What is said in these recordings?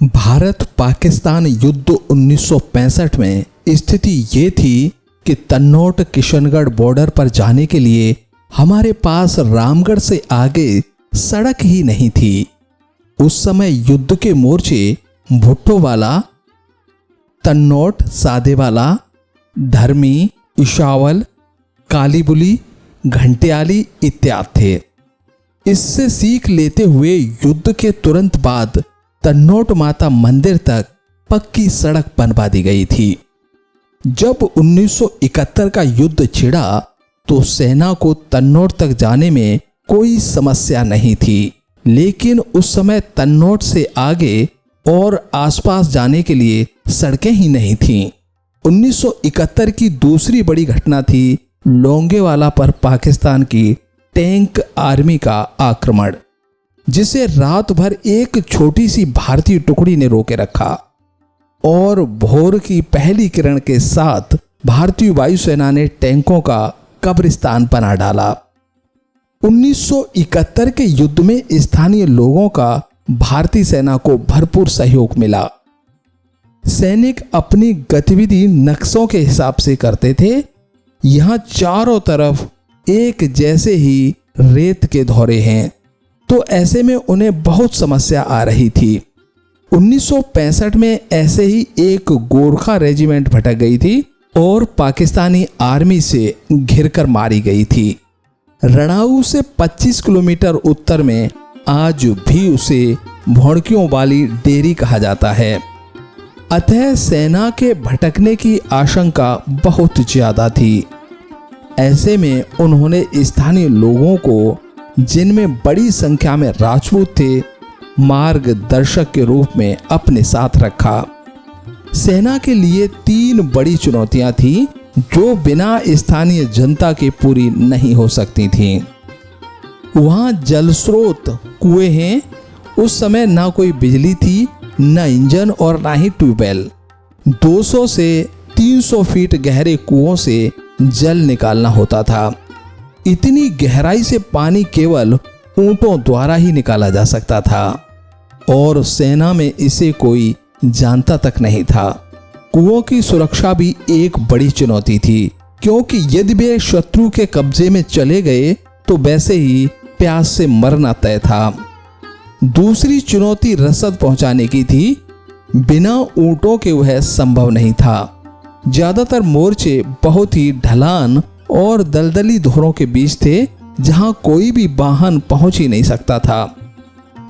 भारत पाकिस्तान युद्ध 1965 में स्थिति ये थी कि तन्नौट किशनगढ़ बॉर्डर पर जाने के लिए हमारे पास रामगढ़ से आगे सड़क ही नहीं थी। उस समय युद्ध के मोर्चे भुट्टोवाला, तन्नौट, सादेवाला, धर्मी, इशावल, कालीबुली, घंटियाली इत्यादि थे। इससे सीख लेते हुए युद्ध के तुरंत बाद तन्नौट माता मंदिर तक पक्की सड़क बनवा दी गई थी। जब 1971 का युद्ध छिड़ा तो सेना को तन्नौट तक जाने में कोई समस्या नहीं थी, लेकिन उस समय तन्नौट से आगे और आसपास जाने के लिए सड़कें ही नहीं थीं। 1971 की दूसरी बड़ी घटना थी लोंगेवाला पर पाकिस्तान की टैंक आर्मी का आक्रमण, जिसे रात भर एक छोटी सी भारतीय टुकड़ी ने रोके रखा और भोर की पहली किरण के साथ भारतीय वायुसेना ने टैंकों का कब्रिस्तान बना डाला। 1971 के युद्ध में स्थानीय लोगों का भारतीय सेना को भरपूर सहयोग मिला। सैनिक अपनी गतिविधि नक्शों के हिसाब से करते थे। यहां चारों तरफ एक जैसे ही रेत के धौरे हैं, तो ऐसे में उन्हें बहुत समस्या आ रही थी। 1965 में ऐसे ही एक गोरखा रेजिमेंट भटक गई थी और पाकिस्तानी आर्मी से घिरकर मारी गई थी। रणाऊ से 25 किलोमीटर उत्तर में आज भी उसे भौड़कियों वाली डेरी कहा जाता है। अतः सेना के भटकने की आशंका बहुत ज्यादा थी। ऐसे में उन्होंने स्थानीय लोगों को, जिनमें बड़ी संख्या में राजपूत थे, मार्गदर्शक के रूप में अपने साथ रखा। सेना के लिए 3 बड़ी चुनौतियां थीं जो बिना स्थानीय जनता के पूरी नहीं हो सकती थीं। वहां जल स्रोत कुएं हैं। उस समय ना कोई बिजली थी, ना इंजन और ना ही ट्यूबवेल। 200 से 300 फीट गहरे कुओं से जल निकालना होता था। इतनी गहराई से पानी केवल ऊंटों द्वारा ही निकाला जा सकता था और सेना में इसे कोई जानता तक नहीं था। कुओं की सुरक्षा भी एक बड़ी चुनौती थी, क्योंकि यदि वे शत्रु के कब्जे में चले गए तो वैसे ही प्यास से मरना तय था। दूसरी चुनौती रसद पहुंचाने की थी। बिना ऊंटों के वह संभव नहीं था। ज्यादातर मोर्चे बहुत ही ढलान और दलदली धोरों के बीच थे, जहां कोई भी वाहन पहुंच ही नहीं सकता था।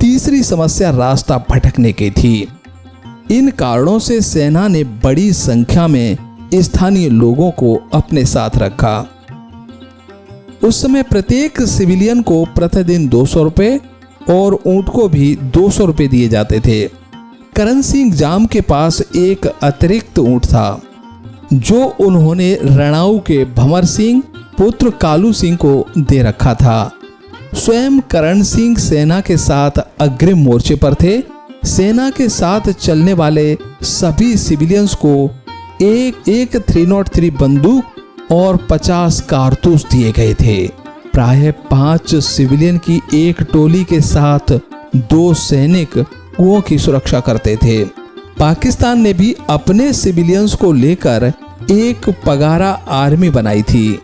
तीसरी समस्या रास्ता भटकने की थी। इन कारणों से सेना ने बड़ी संख्या में स्थानीय लोगों को अपने साथ रखा। उस समय प्रत्येक सिविलियन को प्रतिदिन 200 रुपए और ऊंट को भी 200 रुपए दिए जाते थे। करण सिंह जाम के पास एक अतिरिक्त ऊंट था, जो उन्होंने रणाऊ के भंवर सिंह पुत्र कालू सिंह को दे रखा था। स्वयं करण सिंह सेना के साथ अग्रिम मोर्चे पर थे। सेना के साथ चलने वाले सभी सिविलियंस को एक 303 बंदूक और 50 कारतूस दिए गए थे। प्राय 5 सिविलियन की एक टोली के साथ 2 सैनिक कुओं की सुरक्षा करते थे। पाकिस्तान ने भी अपने सिविलियंस को लेकर एक पगारा आर्मी बनाई थी,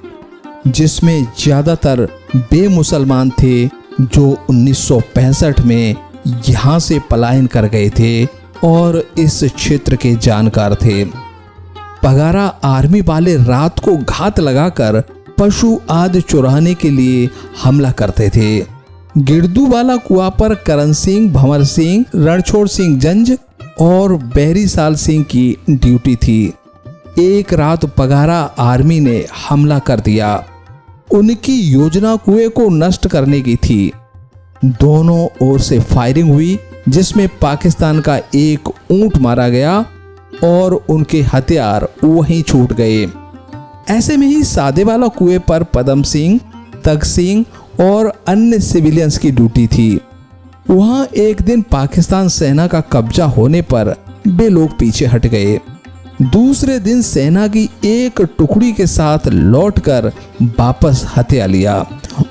जिसमें ज्यादातर बेमुसलमान थे जो 1965 में यहाँ से पलायन कर गए थे और इस क्षेत्र के जानकार थे। पगारा आर्मी वाले रात को घात लगाकर पशु आदि चुराने के लिए हमला करते थे। गिरदू वाला कुआं पर करण सिंह, भंवर सिंह, रणछोड़ सिंह जंज और बहरी साल सिंह की ड्यूटी थी। एक रात पगारा आर्मी ने हमला कर दिया। उनकी योजना कुएं को नष्ट करने की थी। दोनों ओर से फायरिंग हुई, जिसमें पाकिस्तान का एक ऊंट मारा गया और उनके हथियार वहीं छूट गए। ऐसे में ही सादेवाला कुएं पर पदम सिंह, तग सिंह और अन्य सिविलियंस की ड्यूटी थी। वहां एक दिन पाकिस्तान सेना का कब्जा होने पर वे लोग पीछे हट गए। दूसरे दिन सेना की एक टुकड़ी के साथ लौटकर वापस हथिया लिया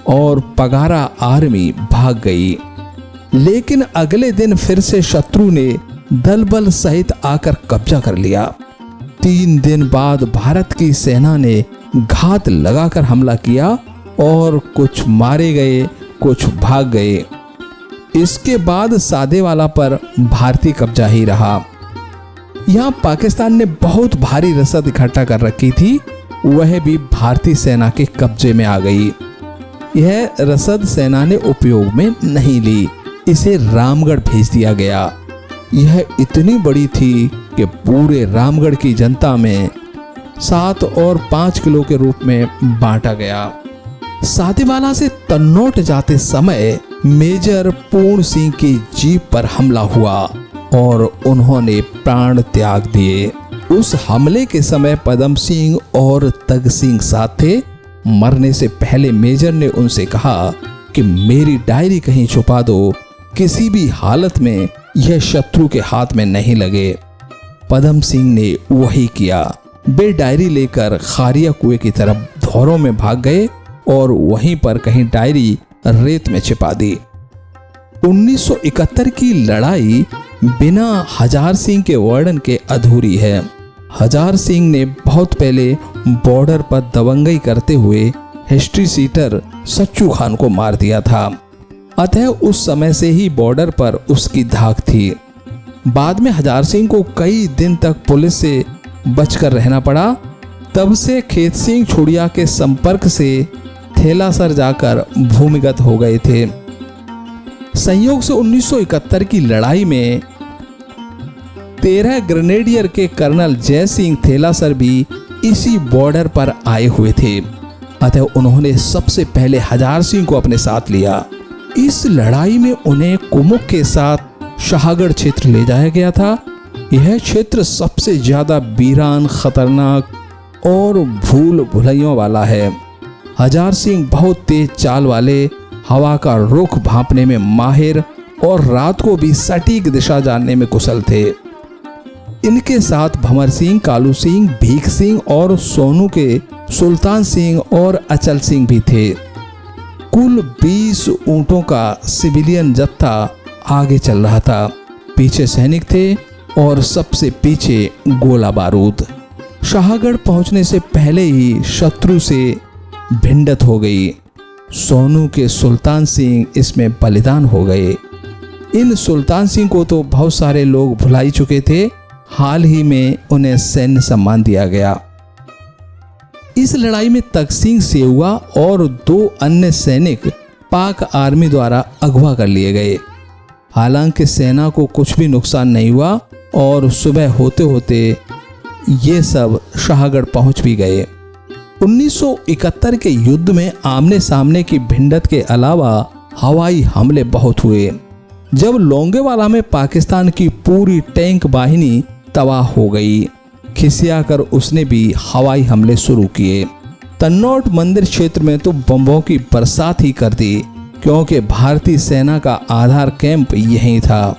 और पगारा आर्मी भाग गई। लेकिन अगले दिन फिर से शत्रु ने दल बल सहित आकर कब्जा कर लिया। 3 दिन बाद भारत की सेना ने घात लगाकर हमला किया और कुछ मारे गए, कुछ भाग गए। इसके बाद सादेवाला पर भारतीय कब्जा ही रहा। यहाँ पाकिस्तान ने बहुत भारी रसद इकट्ठा कर रखी थी, वह भी भारतीय सेना के कब्जे में आ गई। यह रसद सेना ने उपयोग में नहीं ली, इसे रामगढ़ भेज दिया गया। यह इतनी बड़ी थी कि पूरे रामगढ़ की जनता में 7 और 5 किलो के रूप में बांटा गया। सादेवाला से तन्नौट जाते समय मेजर पूर्ण सिंह की जीप पर हमला हुआ और उन्होंने प्राण त्याग दिए। उस हमले के समय पदम सिंह और तग सिंह साथ थे। मरने से पहले मेजर ने उनसे कहा कि मेरी डायरी कहीं छुपा दो, किसी भी हालत में यह शत्रु के हाथ में नहीं लगे। पदम सिंह ने वही किया। वे डायरी लेकर खारिया कुएं की तरफ धौरों में भाग गए और वहीं पर कहीं डायरी रेत में छिपा दी। 1971 की लड़ाई बिना हजार सिंह के वर्णन के अधूरी है। हजार सिंह ने बहुत पहले बॉर्डर पर दबंगई करते हुए हिस्ट्री सीटर सच्चू खान को मार दिया था, अतः उस समय से ही बॉर्डर पर उसकी धाक थी। बाद में हजार सिंह को कई दिन तक पुलिस से बचकर रहना पड़ा। तब से खेत सिंह छुड़िया के संपर्क से थेलासर जाकर भूमिगत हो गए थे। संयोग से 1971 की लड़ाई में 13 ग्रेनेडियर के कर्नल जय सिंह थेलासर भी इसी बॉर्डर पर आए हुए थे, अतः उन्होंने सबसे पहले हजार सिंह को अपने साथ लिया। इस लड़ाई में उन्हें कुमुक के साथ शाहगढ़ क्षेत्र ले जाया गया था। यह क्षेत्र सबसे ज्यादा वीरान, खतरनाक और भूल भुलैयों वाला है। हजार सिंह बहुत तेज चाल वाले, हवा का रुख भांपने में माहिर और रात को भी सटीक दिशा जानने में कुशल थे। इनके साथ भंवर सिंह, कालू सिंह, भीख सिंह और सोनू के सुल्तान सिंह और अचल सिंह भी थे। कुल 20 ऊंटों का सिविलियन जत्था आगे चल रहा था। पीछे सैनिक थे और सबसे पीछे गोला बारूद। शाहगढ़ पहुंचने से पहले ही शत्रु से भिंडत हो गई। सोनू के सुल्तान सिंह इसमें बलिदान हो गए। इन सुल्तान सिंह को तो बहुत सारे लोग भुला ही चुके थे, हाल ही में उन्हें सैन्य सम्मान दिया गया। इस लड़ाई में तग सिंह सेहुआ और 2 अन्य सैनिक पाक आर्मी द्वारा अगवा कर लिए गए। हालांकि सेना को कुछ भी नुकसान नहीं हुआ और सुबह होते होते ये सब शाहगढ़ पहुंच भी गए। 1971 के युद्ध में आमने सामने की भिंडत के अलावा हवाई हमले बहुत हुए। जब लोंगेवाला में पाकिस्तान की पूरी टैंक बाहिनी तबाह हो गई, खिसियाकर उसने भी हवाई हमले शुरू किए। तन्नौट मंदिर क्षेत्र में तो बमों की बरसात ही कर दी, क्योंकि भारतीय सेना का आधार कैंप यहीं था।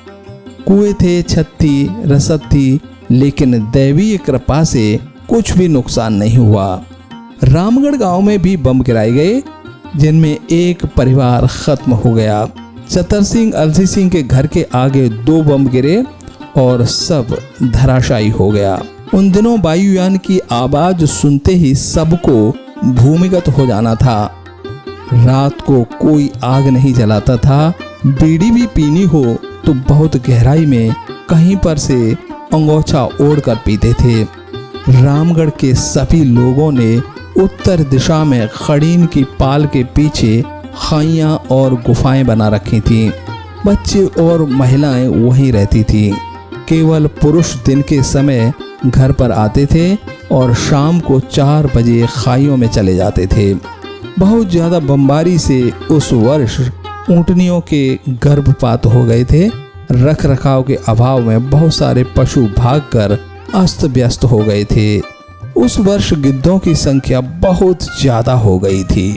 कुएं थे, छत थी, रसद थी, लेकिन दैवीय कृपा से कुछ भी नुकसान नहीं हुआ। रामगढ़ गांव में भी बम गिराए गए, जिनमें एक परिवार खत्म हो गया। चतर सिंह, अलसी सिंह के घर के आगे 2 बम गिरे और सब धराशायी हो गया। उन दिनों वायुयान की आवाज सुनते ही सबको भूमिगत हो जाना था। रात को कोई आग नहीं जलाता था। बीड़ी भी पीनी हो तो बहुत गहराई में कहीं पर से अंगोछा ओढ़कर पीते थे। रामगढ़ के सभी लोगों ने उत्तर दिशा में खड़ीन की पाल के पीछे खाइयां और गुफाएं बना रखी थीं। बच्चे और महिलाएं वहीं रहती थीं। केवल पुरुष दिन के समय घर पर आते थे और शाम को 4 बजे खाइयों में चले जाते थे। बहुत ज़्यादा बमबारी से उस वर्ष ऊँटनियों के गर्भपात हो गए थे। रख रखाव के अभाव में बहुत सारे पशु भागकर अस्त व्यस्त हो गए थे। उस वर्ष गिद्धों की संख्या बहुत ज़्यादा हो गई थी।